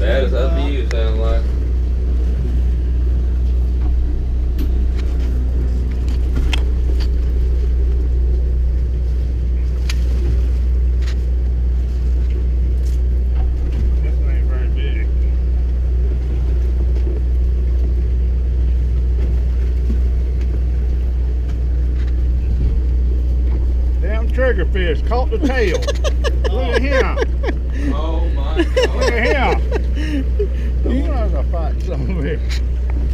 bad as that to you sound like. Triggerfish caught the tail. Look at him. Oh my God. Look at him. You know how to fight some of it.